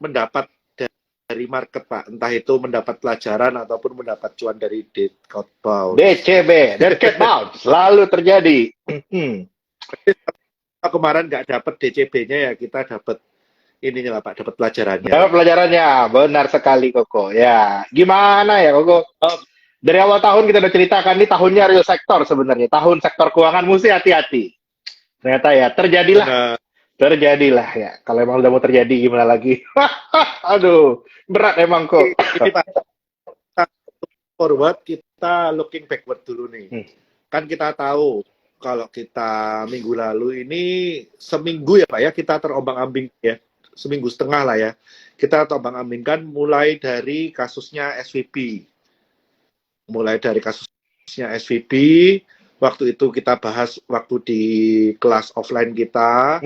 mendapat dari market, Pak. Entah itu mendapat pelajaran ataupun mendapat cuan dari dead bounce. DCB, dead cat bounce, selalu terjadi. Kemarin nggak dapat DCB-nya ya, kita dapat ininya lah, Pak, dapat pelajarannya. Dapat pelajarannya, benar sekali Koko. Ya, gimana ya Koko? Dari awal tahun kita udah ceritakan ini tahunnya real sektor sebenarnya. Tahun sektor keuangan mesti hati-hati. Ternyata ya terjadilah ya. Kalau emang udah mau terjadi gimana lagi? Aduh, berat emang kok. Ini Pak, forward kita looking backward dulu nih. Kan kita tahu kalau kita minggu lalu ini seminggu ya Pak ya, kita terombang-ambing ya. Seminggu setengah lah ya. Kita terombang-ambingkan mulai dari kasusnya SVB. Waktu itu kita bahas waktu di kelas offline kita,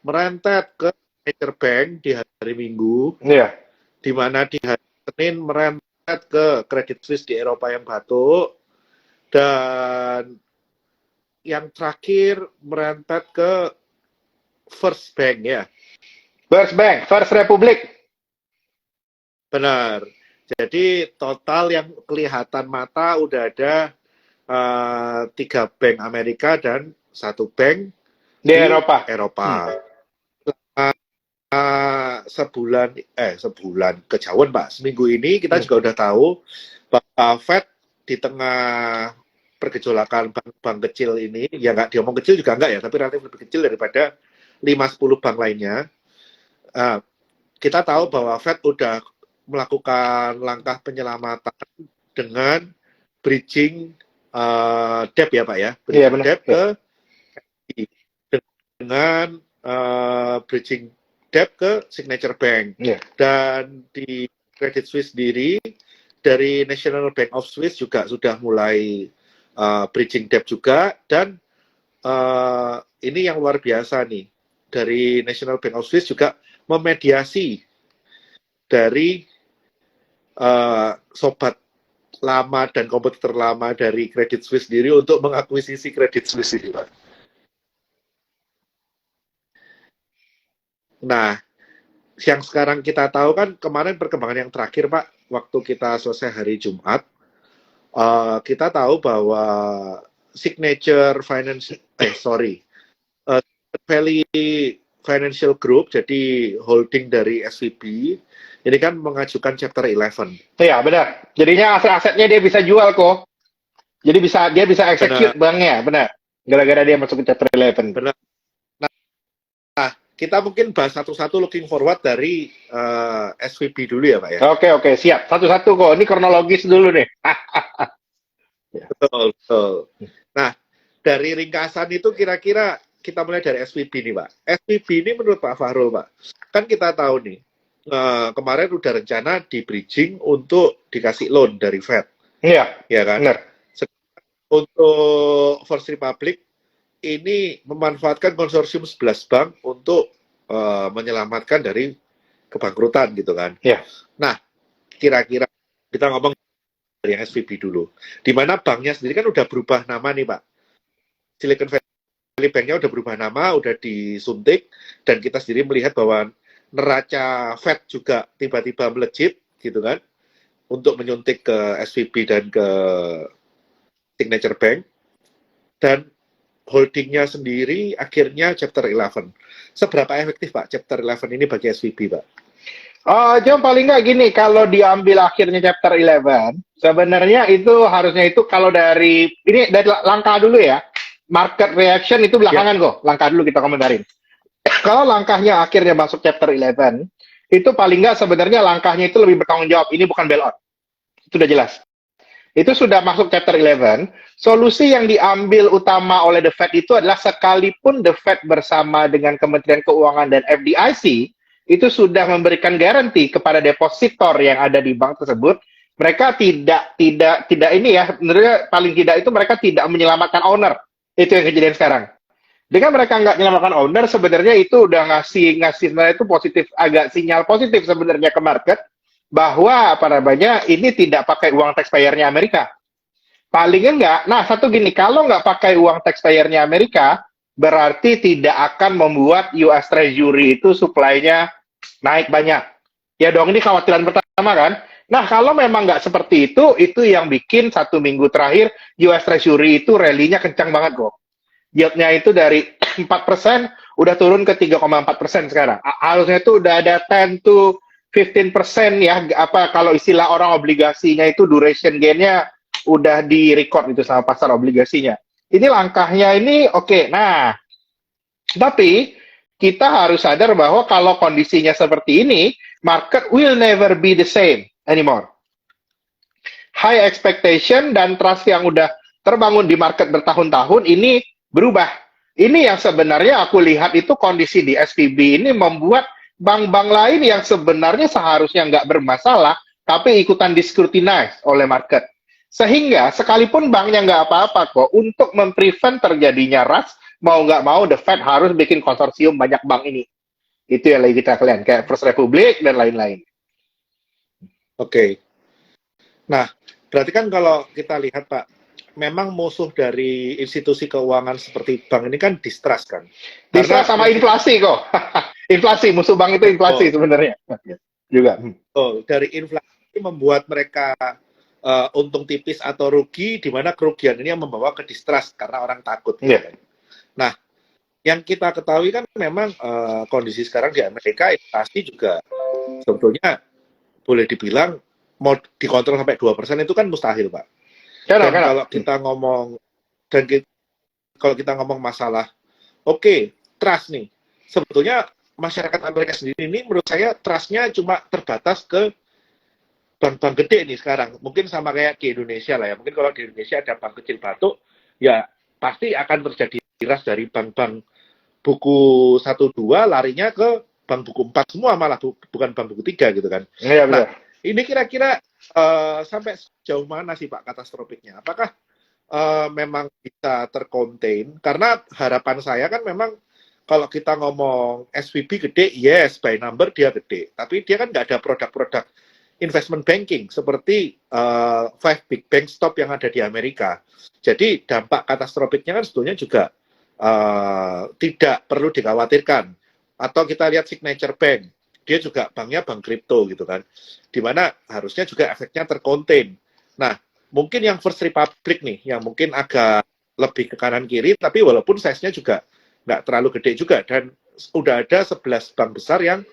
merentet ke Signature Bank di hari Minggu, di mana di hari Senin merentet ke Credit Suisse di Eropa yang batuk, dan yang terakhir merentet ke First Bank ya. First Republic. Benar. Jadi total yang kelihatan mata udah ada 3 bank Amerika dan 1 bank di Eropa. Sebulan kejauhan Pak. Seminggu ini kita juga udah tahu bahwa Fed di tengah pergejolakan bank kecil ini, ya nggak diomong kecil juga nggak ya, tapi relatif lebih kecil daripada 5-10 bank lainnya. Kita tahu bahwa Fed udah melakukan langkah penyelamatan dengan bridging debt ya Pak ya, debt ke dengan bridging debt ke Signature Bank, dan di Credit Suisse sendiri dari National Bank of Swiss juga sudah mulai bridging debt juga, dan ini yang luar biasa nih, dari National Bank of Swiss juga memediasi dari sobat lama dan kompetitor lama dari Credit Suisse sendiri untuk mengakuisisi Credit Suisse ini, Pak. Nah, yang sekarang kita tahu kan kemarin perkembangan yang terakhir, Pak, waktu kita selesai hari Jumat, kita tahu bahwa Signature Valley Financial Group, jadi holding dari SVB, ini kan mengajukan Chapter 11. Iya, benar. Jadinya aset-asetnya dia bisa jual kok. Jadi dia bisa execute banknya, benar. Gara-gara dia masuk ke Chapter 11. Benar. Nah, kita mungkin bahas satu-satu looking forward dari SVB dulu ya, Pak ya. Oke, siap. Satu-satu kok. Ini kronologis dulu nih. Betul. Nah, dari ringkasan itu kira-kira kita mulai dari SVB nih, Pak. SVB ini menurut Pak Fahrul, Pak, kan kita tahu nih, kemarin udah rencana di bridging untuk dikasih loan dari Fed. Iya. Ya kan? Benar. Untuk First Republic ini memanfaatkan konsorsium 11 bank untuk menyelamatkan dari kebangkrutan gitu kan. Iya. Nah, kira-kira kita ngomong dari yang SVB dulu. Di mana banknya sendiri kan udah berubah nama nih, Pak. Silicon Valley Bank-nya udah berubah nama, udah disuntik, dan kita sendiri melihat bahwa neraca Fed juga tiba-tiba melejit gitu kan, untuk menyuntik ke SVB dan ke Signature Bank, dan holdingnya sendiri akhirnya Chapter 11. Seberapa efektif Pak Chapter 11 ini bagi SVB, Pak? Jom paling nggak gini, kalau diambil akhirnya Chapter 11, sebenarnya itu harusnya itu kalau dari langkah dulu ya, market reaction itu belakangan kok, langkah dulu kita komentarin. Kalau langkahnya akhirnya masuk Chapter 11, itu paling nggak sebenarnya langkahnya itu lebih bertanggung jawab. Ini bukan bailout. Itu udah jelas. Itu sudah masuk Chapter 11. Solusi yang diambil utama oleh The Fed itu adalah sekalipun The Fed bersama dengan Kementerian Keuangan dan FDIC, itu sudah memberikan garansi kepada depositor yang ada di bank tersebut, mereka tidak ini ya, menurutnya paling tidak itu mereka tidak menyelamatkan owner. Itu yang kejadian sekarang. Dengan mereka nggak menyelamatkan owner, sebenarnya itu udah ngasih sebenarnya itu positif, agak sinyal positif sebenarnya ke market, bahwa ini tidak pakai uang taxpayer-nya Amerika. Paling enggak, satu gini, kalau nggak pakai uang taxpayer-nya Amerika, berarti tidak akan membuat US Treasury itu supply-nya naik banyak. Ya dong, ini khawatiran pertama kan. Nah, kalau memang nggak seperti itu yang bikin 1 minggu terakhir US Treasury itu rally-nya kencang banget kok. Yield-nya itu dari 4% udah turun ke 3,4% sekarang. Harusnya itu udah ada 10 to 15% ya, apa kalau istilah orang obligasinya itu duration gain-nya udah di record itu sama pasar obligasinya. Ini langkahnya ini oke. Nah, tapi kita harus sadar bahwa kalau kondisinya seperti ini, market will never be the same anymore. High expectation dan trust yang udah terbangun di market bertahun-tahun ini berubah. Ini yang sebenarnya aku lihat itu kondisi di SVB ini membuat bank-bank lain yang sebenarnya seharusnya nggak bermasalah, tapi ikutan discrutinize oleh market. Sehingga sekalipun banknya nggak apa-apa kok, untuk memprevent terjadinya rush, mau nggak mau the Fed harus bikin konsorsium banyak bank ini. Itu yang lagi kita kalian, kayak First Republic dan lain-lain. Oke. Nah, berarti kan kalau kita lihat Pak, memang musuh dari institusi keuangan seperti bank ini kan distrust kan? Distrust sama inflasi kok. Inflasi, musuh bank itu inflasi sebenarnya. Juga. Dari inflasi membuat mereka untung tipis atau rugi, di mana kerugian ini yang membawa ke distrust karena orang takut. Yeah. Nah, yang kita ketahui kan memang kondisi sekarang di Amerika inflasi juga sebetulnya boleh dibilang mau dikontrol sampai 2% itu kan mustahil, Pak. Dan kalau kita ngomong kalau kita ngomong masalah trust nih, sebetulnya masyarakat Amerika sendiri ini menurut saya trust-nya cuma terbatas ke bank-bank gede nih sekarang. Mungkin sama kayak di Indonesia lah ya. Mungkin kalau di Indonesia ada bank kecil batuk, ya pasti akan terjadi ras dari bank-bank buku 1-2 larinya ke bank buku 4 semua, malah bukan bank buku 3 gitu kan. Ya, nah, ini kira-kira sampai sejauh mana sih Pak katastrofiknya? Apakah memang bisa terkontain? Karena harapan saya kan memang kalau kita ngomong SVB gede, yes, by number dia gede. Tapi dia kan nggak ada produk-produk investment banking seperti 5 big bank stop yang ada di Amerika. Jadi dampak katastrofiknya kan sebetulnya juga tidak perlu dikhawatirkan. Atau kita lihat Signature Bank, dia juga banknya bank kripto gitu kan, dimana harusnya juga efeknya terkontain. Nah, mungkin yang First Republic nih, yang mungkin agak lebih ke kanan kiri, tapi walaupun size-nya juga nggak terlalu gede juga, dan udah ada 11 bank besar yang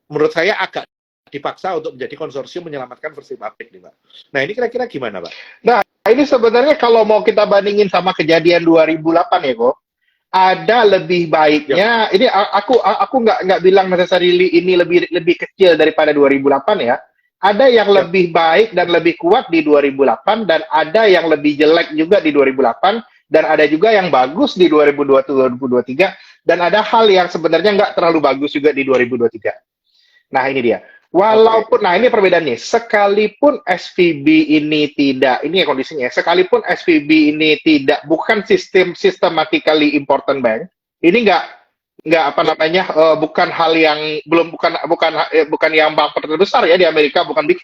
menurut saya agak dipaksa untuk menjadi konsorsium menyelamatkan First Republic nih, Pak. Nah, ini kira-kira gimana, Pak? Nah, ini sebenarnya kalau mau kita bandingin sama kejadian 2008 ya, kok, ada lebih baiknya. Ini aku nggak bilang necessarily ini lebih kecil daripada 2008 ya. Ada yang lebih baik dan lebih kuat di 2008 dan ada yang lebih jelek juga di 2008 dan ada juga yang bagus di 2022-2023 dan ada hal yang sebenarnya nggak terlalu bagus juga di 2023. Nah, ini dia. Walaupun, nah ini perbedaannya, sekalipun SVB ini tidak, ini ya kondisinya, sekalipun SVB ini tidak, bukan systematically important bank, ini nggak apa namanya, bukan hal yang, bukan yang bank terbesar ya di Amerika, bukan Big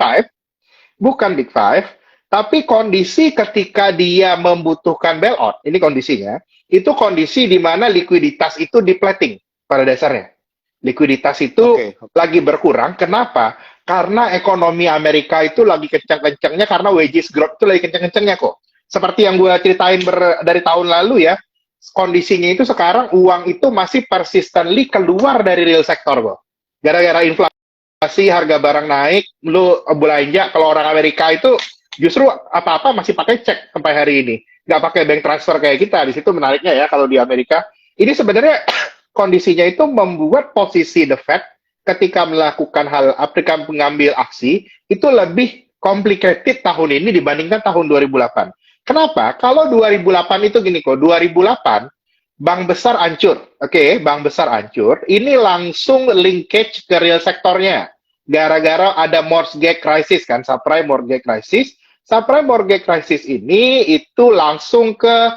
Five, tapi kondisi ketika dia membutuhkan bailout, ini kondisinya, itu kondisi di mana likuiditas itu depleting pada dasarnya. Likuiditas itu lagi berkurang. Kenapa? Karena ekonomi Amerika itu lagi kencang-kencangnya karena wages growth itu lagi kencang-kencangnya kok. Seperti yang gue ceritain dari tahun lalu ya, kondisinya itu sekarang uang itu masih persistently keluar dari real sektor kok. Gara-gara inflasi, harga barang naik, lu belanja kalau orang Amerika itu justru apa-apa masih pakai cek sampai hari ini. Nggak pakai bank transfer kayak kita. Di situ menariknya ya kalau di Amerika. Ini sebenarnya kondisinya itu membuat posisi the Fed ketika melakukan ketika mengambil aksi itu lebih complicated tahun ini dibandingkan tahun 2008. Kenapa? Kalau 2008 itu gini kok, 2008 bank besar hancur. Bank besar hancur, ini langsung linkage ke real sektornya. Gara-gara ada mortgage crisis kan, subprime mortgage crisis. Subprime mortgage crisis ini itu langsung ke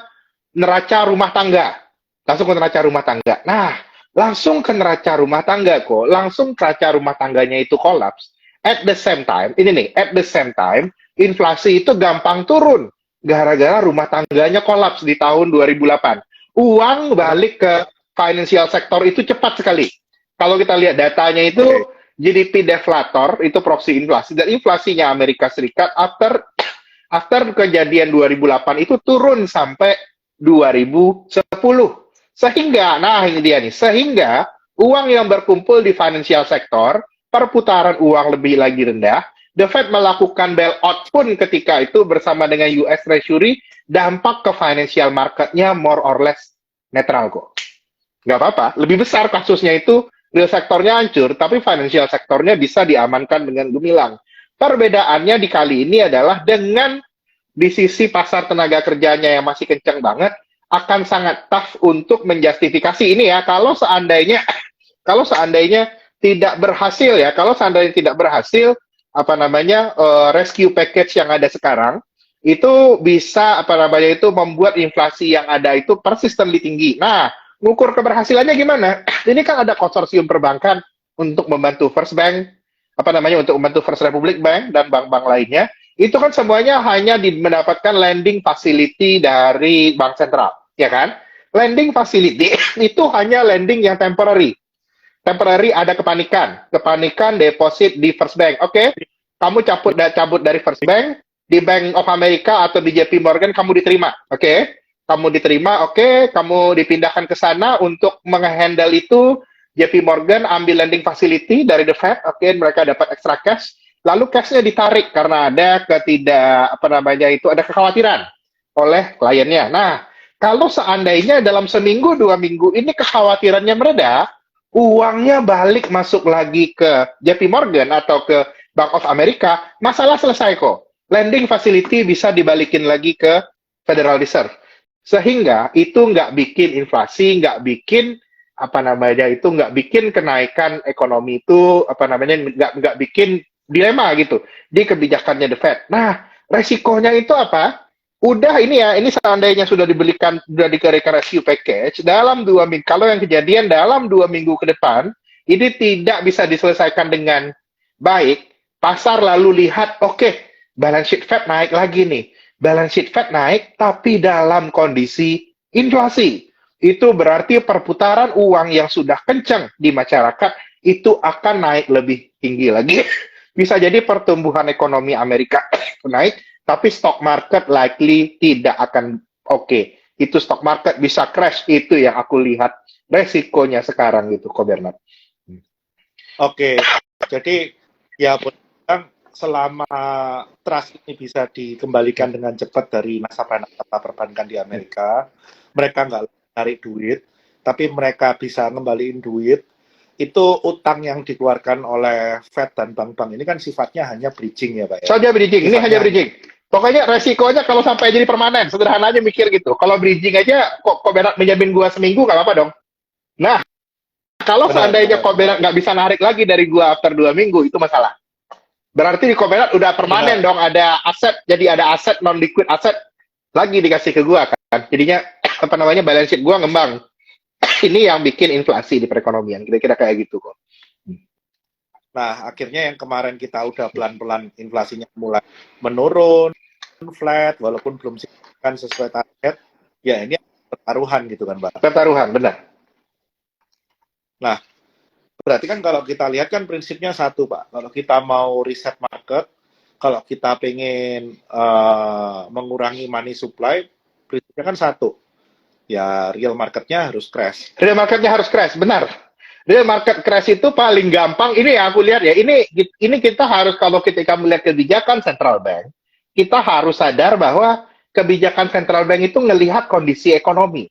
neraca rumah tangga. Nah, langsung ke neraca rumah tangga kok. Langsung neraca rumah tangganya itu kolaps. At the same time, inflasi itu gampang turun. Gara-gara rumah tangganya kolaps di tahun 2008. Uang balik ke financial sector itu cepat sekali. Kalau kita lihat datanya itu, GDP deflator itu proksi inflasi, dan inflasinya Amerika Serikat after kejadian 2008 itu turun sampai 2010. Sehingga, nah ini dia nih, sehingga uang yang berkumpul di financial sector, perputaran uang lebih lagi rendah, The Fed melakukan bailout pun ketika itu bersama dengan US Treasury, dampak ke financial marketnya more or less netral kok. Nggak apa-apa, lebih besar kasusnya itu, real sektornya hancur, tapi financial sektornya bisa diamankan dengan gemilang. Perbedaannya di kali ini adalah dengan di sisi pasar tenaga kerjanya yang masih kencang banget, akan sangat tough untuk menjustifikasi ini ya, kalau seandainya tidak berhasil ya, kalau seandainya tidak berhasil, apa namanya, rescue package yang ada sekarang, itu bisa, apa namanya, itu membuat inflasi yang ada itu persistently tinggi. Nah, ngukur keberhasilannya gimana? Ini kan ada konsorsium perbankan untuk membantu First Bank, apa namanya, untuk membantu First Republic Bank dan bank-bank lainnya. Itu kan semuanya hanya mendapatkan lending facility dari bank sentral, ya kan? Lending facility itu hanya lending yang temporary. Temporary ada kepanikan deposit di First Bank. Oke, kamu cabut dari First Bank, di Bank of America atau di JP Morgan kamu diterima. Oke, kamu diterima, oke, kamu dipindahkan ke sana untuk menghandle itu. JP Morgan ambil lending facility dari The Fed, oke, mereka dapat extra cash, lalu cashnya ditarik karena ada ada kekhawatiran oleh kliennya. Nah, kalau seandainya dalam seminggu, 2 minggu ini kekhawatirannya mereda, uangnya balik masuk lagi ke JP Morgan atau ke Bank of America, masalah selesai kok. Lending facility bisa dibalikin lagi ke Federal Reserve. Sehingga itu nggak bikin inflasi, nggak bikin nggak bikin kenaikan ekonomi itu, nggak bikin dilema gitu di kebijakannya The Fed. Nah, resikonya itu apa? Ini seandainya sudah diberikan rescue package dalam 2 minggu, kalau yang kejadian dalam 2 minggu ke depan, ini tidak bisa diselesaikan dengan baik, pasar lalu lihat, oke, balance sheet Fed naik lagi nih. Balance sheet Fed naik, tapi dalam kondisi inflasi. Itu berarti perputaran uang yang sudah kencang di masyarakat, itu akan naik lebih tinggi lagi. Bisa jadi pertumbuhan ekonomi Amerika naik, tapi stock market likely tidak akan oke. Itu stock market bisa crash, itu yang aku lihat resikonya sekarang gitu, Ko Bernard. Oke, jadi ya selama trust ini bisa dikembalikan dengan cepat dari nasabah perbankan di Amerika, mereka nggak tarik duit, tapi mereka bisa ngembaliin duit, itu utang yang dikeluarkan oleh Fed dan bank-bank ini kan sifatnya hanya bridging ya Pak ya? Saja bridging, ini hanya bridging. Pokoknya resikonya kalau sampai jadi permanen, sederhana aja mikir gitu. Kalau bridging aja, kok Bernard menjamin gua seminggu, nggak apa-apa dong. Nah, kalau seandainya kok Bernard nggak bisa narik lagi dari gua after 2 minggu, itu masalah. Berarti di Bernard udah permanen dong, ada aset, jadi ada aset, non-liquid aset, lagi dikasih ke gua kan. Jadinya, balance sheet gua ngembang. Ini yang bikin inflasi di perekonomian, kira-kira kayak gitu kok. Nah, akhirnya yang kemarin kita udah pelan-pelan inflasinya mulai menurun, flat, walaupun belum signifikan sesuai target, ya ini pertaruhan gitu kan, Pak? Pertaruhan, benar. Nah, berarti kan kalau kita lihat kan prinsipnya satu, Pak. Kalau kita mau reset market, kalau kita pengen mengurangi money supply, prinsipnya kan satu. Ya, real marketnya harus crash. Real marketnya harus crash, benar. Real market crash itu paling gampang. Ini yang aku lihat ya, ini kita harus, kalau ketika melihat kebijakan central bank, kita harus sadar bahwa kebijakan central bank itu ngelihat kondisi ekonomi.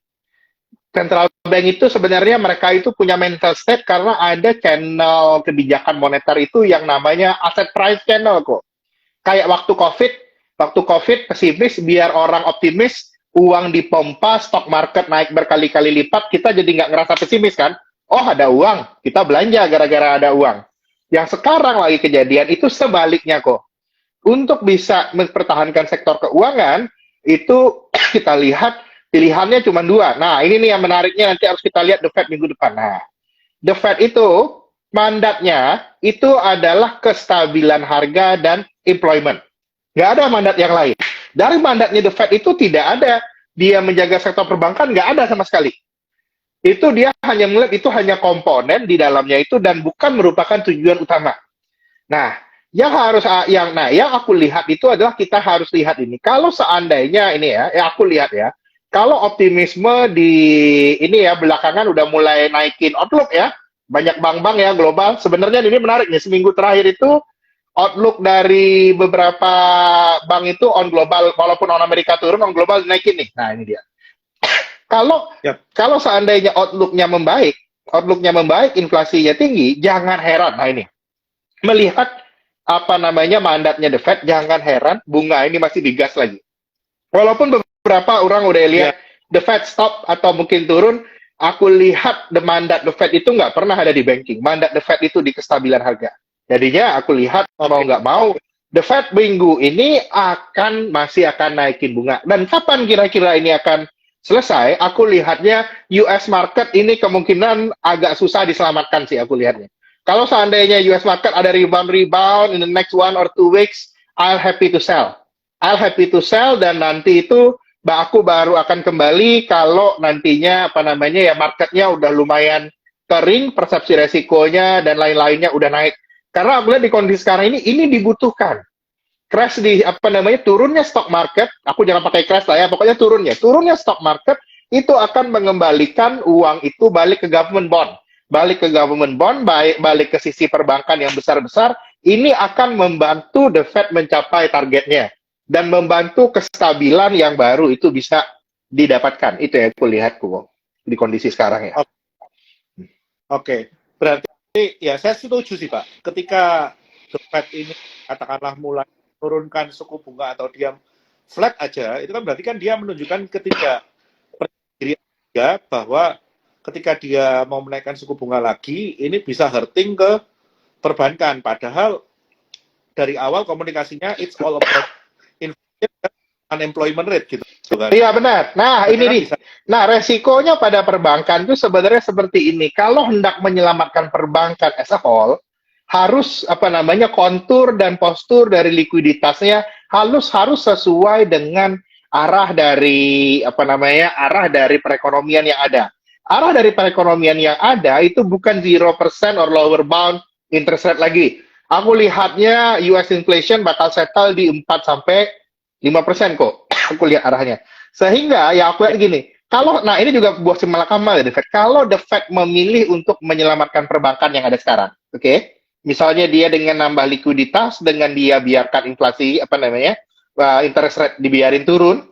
Central bank itu sebenarnya mereka itu punya mental state karena ada channel kebijakan moneter itu yang namanya asset price channel kok. Kayak waktu COVID pesimis, biar orang optimis, uang dipompa, stock market naik berkali-kali lipat, kita jadi nggak ngerasa pesimis kan? Oh ada uang, kita belanja gara-gara ada uang. Yang sekarang lagi kejadian itu sebaliknya kok. Untuk bisa mempertahankan sektor keuangan, itu kita lihat pilihannya cuma 2. Nah, ini nih yang menariknya, nanti harus kita lihat The Fed minggu depan. Nah, The Fed itu mandatnya itu adalah kestabilan harga dan employment. Nggak ada mandat yang lain. Dari mandatnya The Fed itu tidak ada dia menjaga sektor perbankan, nggak ada sama sekali. itu dia hanya melihat itu hanya komponen di dalamnya itu dan bukan merupakan tujuan utama. Nah, yang aku lihat itu adalah kita harus lihat ini. Kalau seandainya ini aku lihat ya, kalau optimisme di ini ya belakangan udah mulai naikin outlook ya, banyak bank-bank ya global. Sebenarnya ini menarik nih, seminggu terakhir itu outlook dari beberapa bank itu on global, walaupun on Amerika turun, on global naikin nih. Nah ini dia. Kalau Yap. kalau seandainya outlooknya membaik, inflasinya tinggi, jangan heran. Nah ini melihat apa namanya mandatnya The Fed, jangan heran bunga ini masih digas lagi. Walaupun beberapa orang udah lihat The Fed stop atau mungkin turun, aku lihat mandat The Fed itu nggak pernah ada di banking. Mandat The Fed itu di kestabilan harga. Jadinya aku lihat mau nggak mau, The Fed minggu ini masih akan naikin bunga. Dan kapan kira-kira ini akan selesai? Aku lihatnya US market ini kemungkinan agak susah diselamatkan sih aku lihatnya. Kalau seandainya US market ada rebound in the next 1 or 2 weeks, I'll happy to sell. Dan nanti itu aku baru akan kembali kalau nantinya apa namanya ya marketnya udah lumayan kering, persepsi resikonya dan lain-lainnya udah naik. Karena aku lihat di kondisi sekarang ini dibutuhkan. Crash di apa namanya turunnya stock market, aku jangan pakai crash lah ya, pokoknya turunnya stock market itu akan mengembalikan uang itu balik ke government bond, balik ke sisi perbankan yang besar-besar. Ini akan membantu The Fed mencapai targetnya dan membantu kestabilan yang baru itu bisa didapatkan. Itu yang aku lihat di kondisi sekarang ya. Oke. Berarti ya saya setuju sih Pak. Ketika The Fed ini katakanlah mulai turunkan suku bunga atau dia flat aja, itu kan berarti kan dia menunjukkan diri dia bahwa ketika dia mau menaikkan suku bunga lagi, ini bisa hurting ke perbankan. Padahal dari awal komunikasinya it's all about inflation dan unemployment rate gitu kan. Iya benar. Nah ini nih. Nah resikonya pada perbankan itu sebenarnya seperti ini. Kalau hendak menyelamatkan perbankan as a whole, harus apa namanya kontur dan postur dari likuiditasnya harus sesuai dengan arah dari perekonomian yang ada. Arah dari perekonomian yang ada itu bukan 0% or lower bound interest rate lagi. Aku lihatnya US inflation bakal settle di 4 sampai 5% kok. Aku lihat arahnya. Sehingga ya aku lihat gini, ini juga buah simalakama ya The Fed. Kalau The Fed memilih untuk menyelamatkan perbankan yang ada sekarang, oke? Misalnya dia dengan nambah likuiditas, dengan dia biarkan inflasi interest rate dibiarin turun,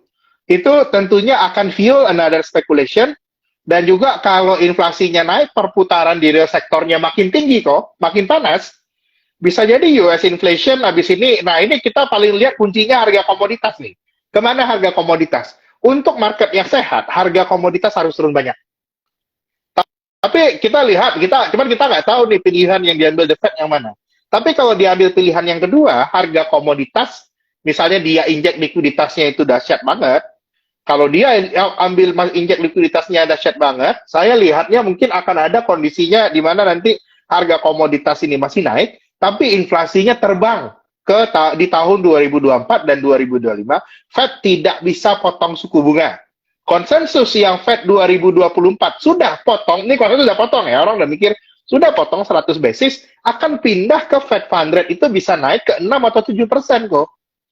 itu tentunya akan fuel another speculation. Dan juga kalau inflasinya naik, perputaran di real sektornya makin tinggi kok, makin panas. Bisa jadi US inflation habis ini, nah ini kita paling lihat kuncinya harga komoditas nih. Kemana harga komoditas? Untuk market yang sehat, harga komoditas harus turun banyak. Tapi kita lihat, cuman kita nggak tahu nih pilihan yang diambil The Fed yang mana. Tapi kalau diambil pilihan yang kedua, harga komoditas, misalnya dia injek likuiditasnya itu dahsyat banget, kalau dia ambil injek likuiditasnya dahsyat banget, saya lihatnya mungkin akan ada kondisinya di mana nanti harga komoditas ini masih naik, tapi inflasinya terbang di tahun 2024 dan 2025, Fed tidak bisa potong suku bunga. Konsensus yang Fed 2024 sudah potong, ini konsensus sudah potong ya, orang udah mikir, sudah potong 100 basis, akan pindah ke Fed Fund Rate, itu bisa naik ke 6 atau 7% kok.